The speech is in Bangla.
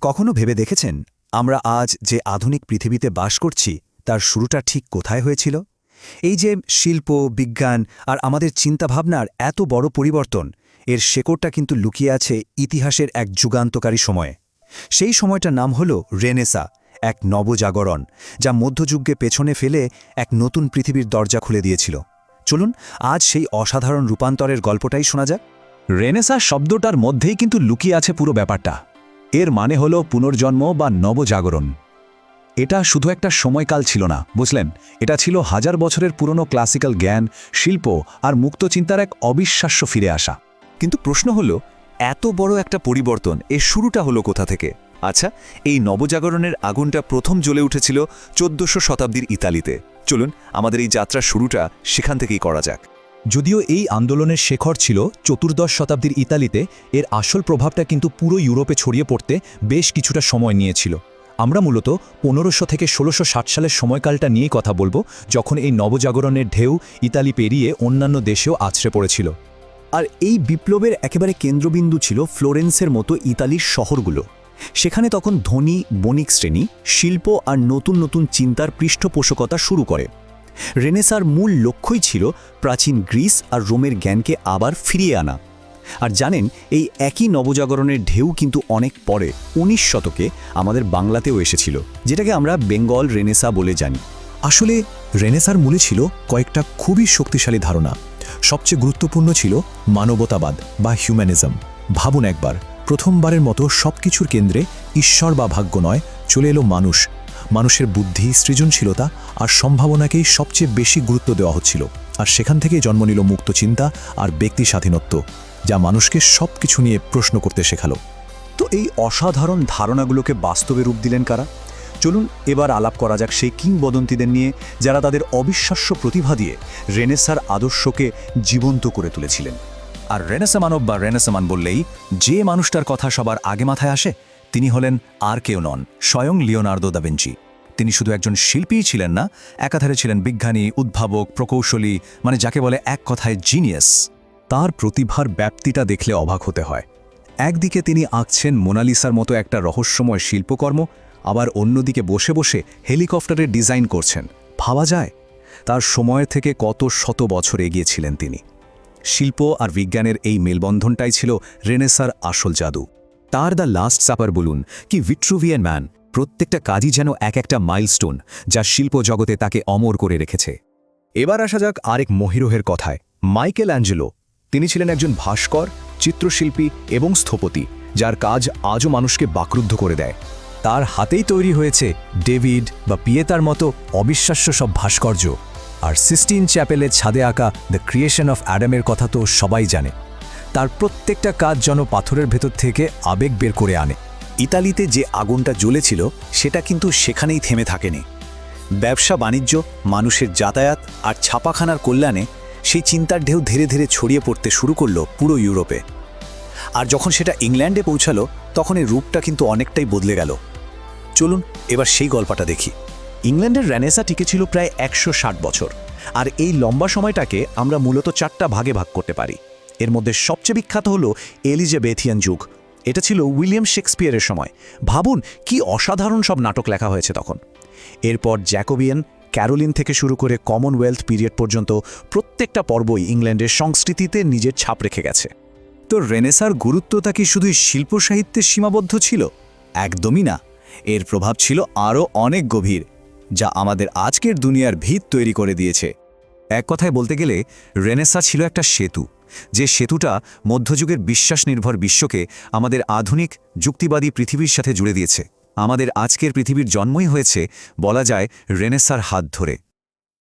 কখনো ভেবে দেখেছেন আমরা আজ যে আধুনিক পৃথিবীতে বাস করছি তার শুরুটা ঠিক কোথায় হয়েছিল? এই যে শিল্প, বিজ্ঞান আর আমাদের চিন্তাভাবনার এত বড় পরিবর্তন, এর শেকড়টা কিন্তু লুকিয়ে আছে ইতিহাসের এক যুগান্তকারী সময়ে। সেই সময়টার নাম হল রেনেসা, এক নবজাগরণ, যা মধ্যযুগকে পেছনে ফেলে এক নতুন পৃথিবীর দরজা খুলে দিয়েছিল। চলুন আজ সেই অসাধারণ রূপান্তরের গল্পটাই শোনা যাক। রেনেসা শব্দটার মধ্যেই কিন্তু লুকিয়ে আছে পুরো ব্যাপারটা। এর মানে হলো পুনর্জন্ম বা নবজাগরণ। এটা শুধু একটা সময়কাল ছিল না, বুঝলেন? এটা ছিল হাজার বছরের পুরনো ক্লাসিক্যাল জ্ঞান, শিল্প আর মুক্তচিন্তার এক অবিশ্বাস্য ফিরে আসা। কিন্তু প্রশ্ন হলো, এত বড় একটা পরিবর্তন এর শুরুটা হলো কোথা থেকে? আচ্ছা, এই নবজাগরণের আগুনটা প্রথম জ্বলে উঠেছিল 1400 শতাব্দীর ইতালিতে। চলুন আমাদের এই যাত্রার শুরুটা সেখান থেকেই করা যাক। যদিও এই আন্দোলনের শেখর ছিল চতুর্দশ শতাব্দীর ইতালিতে, এর আসল প্রভাবটা কিন্তু পুরো ইউরোপে ছড়িয়ে পড়তে বেশ কিছুটা সময় নিয়েছিল। আমরা মূলত 1500 থেকে 1660 সালের সময়কালটা নিয়েই কথা বলবো, যখন এই নবজাগরণের ঢেউ ইতালি পেরিয়ে অন্যান্য দেশেও আছড়ে পড়েছিল। আর এই বিপ্লবের একেবারে কেন্দ্রবিন্দু ছিল ফ্লোরেন্সের মতো ইতালির শহরগুলো। সেখানে তখন ধনী বণিক শ্রেণী শিল্প আর নতুন নতুন চিন্তার পৃষ্ঠপোষকতা শুরু করে। রেনেসার মূল লক্ষ্যই ছিল প্রাচীন গ্রিস আর রোমের জ্ঞানকে আবার ফিরিয়ে আনা। আর জানেন, এই একই নবজাগরণের ঢেউ কিন্তু অনেক পরে 19 শতকে আমাদের বাংলাতেও এসেছিল, যেটাকে আমরা বেঙ্গল রেনেসা বলে জানি। আসলে রেনেসার মূলে ছিল কয়েকটা খুবই শক্তিশালী ধারণা। সবচেয়ে গুরুত্বপূর্ণ ছিল মানবতাবাদ বা হিউম্যানিজম। ভাবুন একবার, প্রথমবারের মতো সবকিছুর কেন্দ্রে ঈশ্বর বা ভাগ্য নয়, চলে এলো মানুষ। মানুষের বুদ্ধি, সৃজনশীলতা আর সম্ভাবনাকেই সবচেয়ে বেশি গুরুত্ব দেওয়া হচ্ছিল। আর সেখান থেকেই জন্ম নিল মুক্ত চিন্তা আর ব্যক্তি স্বাধীনত্ব, যা মানুষকে সবকিছু নিয়ে প্রশ্ন করতে শেখালো। তো এই অসাধারণ ধারণাগুলোকে বাস্তবে রূপ দিলেন কারা? চলুন এবার আলাপ করা যাক সেই কিংবদন্তিদের নিয়ে, যারা তাদের অবিশ্বাস্য প্রতিভা দিয়ে রেনেসার আদর্শকে জীবন্ত করে তুলেছিলেন। আর রেনেসা মানব বা রেনেসামান বললেই যে মানুষটার কথা সবার আগে মাথায় আসে, তিনি হলেন আর কেউ নন, স্বয়ং লিওনার্দো দা ভিঞ্চি। তিনি শুধু একজন শিল্পীই ছিলেন না, একাধারে ছিলেন বিজ্ঞানী, উদ্ভাবক, প্রকৌশলী, মানে যাকে বলে এক কথায় জিনিয়াস। তার প্রতিভার ব্যাপ্তিটা দেখলে অবাক হতে হয়। একদিকে তিনি আঁকছেন মোনালিসার মতো একটা রহস্যময় শিল্পকর্ম, আবার অন্যদিকে বসে বসে হেলিকপ্টারের ডিজাইন করছেন। ভাবা যায় তার সময়ের থেকে কত শত বছর এগিয়েছিলেন তিনি। শিল্প আর বিজ্ঞানের এই মেলবন্ধনটাই ছিল রেনেসার আসল জাদু। তার দ্য লাস্ট সাপার বলুন কি ভিট্রুভিয়ান ম্যান, প্রত্যেকটা কাজই যেন এক একটা মাইলস্টোন, যা শিল্প জগতে তাকে অমর করে রেখেছে। এবার আসা যাক আরেক মহিরোহের কথায়, মাইকেল অ্যাঞ্জেলো। তিনি ছিলেন একজন ভাস্কর, চিত্রশিল্পী এবং স্থপতি, যার কাজ আজও মানুষকে বাকরুদ্ধ করে দেয়। তার হাতেই তৈরি হয়েছে ডেভিড বা পিয়েতার মতো অবিশ্বাস্য সব ভাস্কর্য। আর সিস্টিন চ্যাপেলের ছাদে আঁকা দ্য ক্রিয়েশন অফ অ্যাডামের কথা তো সবাই জানে। তার প্রত্যেকটা কাজ যেন পাথরের ভেতর থেকে আবেগ বের করে আনে। ইতালিতে যে আগুনটা জ্বলেছিল সেটা কিন্তু সেখানেই থেমে থাকেনি। ব্যবসা বাণিজ্য, মানুষের যাতায়াত আর ছাপাখানার কল্যাণে সেই চিন্তার ঢেউ ধীরে ধীরে ছড়িয়ে পড়তে শুরু করলো পুরো ইউরোপে। আর যখন সেটা ইংল্যান্ডে পৌঁছালো, তখন এর রূপটা কিন্তু অনেকটাই বদলে গেল। চলুন এবার সেই গল্পটা দেখি। ইংল্যান্ডের রেনেসা টিকেছিল প্রায় 160 বছর। আর এই লম্বা সময়টাকে আমরা মূলত 4টা ভাগে ভাগ করতে পারি। এর মধ্যে সবচেয়ে বিখ্যাত হলো এলিজাবেথিয়ান যুগ। এটা ছিল উইলিয়াম শেক্সপিয়ারের সময়। ভাবুন কি অসাধারণ সব নাটক লেখা হয়েছে তখন। এরপর জ্যাকোবিয়ান, ক্যারোলিন থেকে শুরু করে কমনওয়েলথ পিরিয়ড পর্যন্ত প্রত্যেকটা পর্বই ইংল্যান্ডের সংস্কৃতিতে নিজের ছাপ রেখে গেছে। তো রেনেসার গুরুত্বটা কি শুধুই শিল্প সাহিত্যে সীমাবদ্ধ ছিল? একদমই না। এর প্রভাব ছিল আরও অনেক গভীর, যা আমাদের আজকের দুনিয়ার ভিত তৈরি করে দিয়েছে। এক কথায় বলতে গেলে রেনেসা ছিল একটা সেতু, যে সেতুটা মধ্যযুগের বিশ্বাস নির্ভর বিশ্বকে আমাদের আধুনিক যুক্তিবাদী পৃথিবীর সাথে জুড়ে দিয়েছে। আমাদের আজকের পৃথিবীর জন্মই হয়েছে বলা যায় রেনেসার হাত ধরে।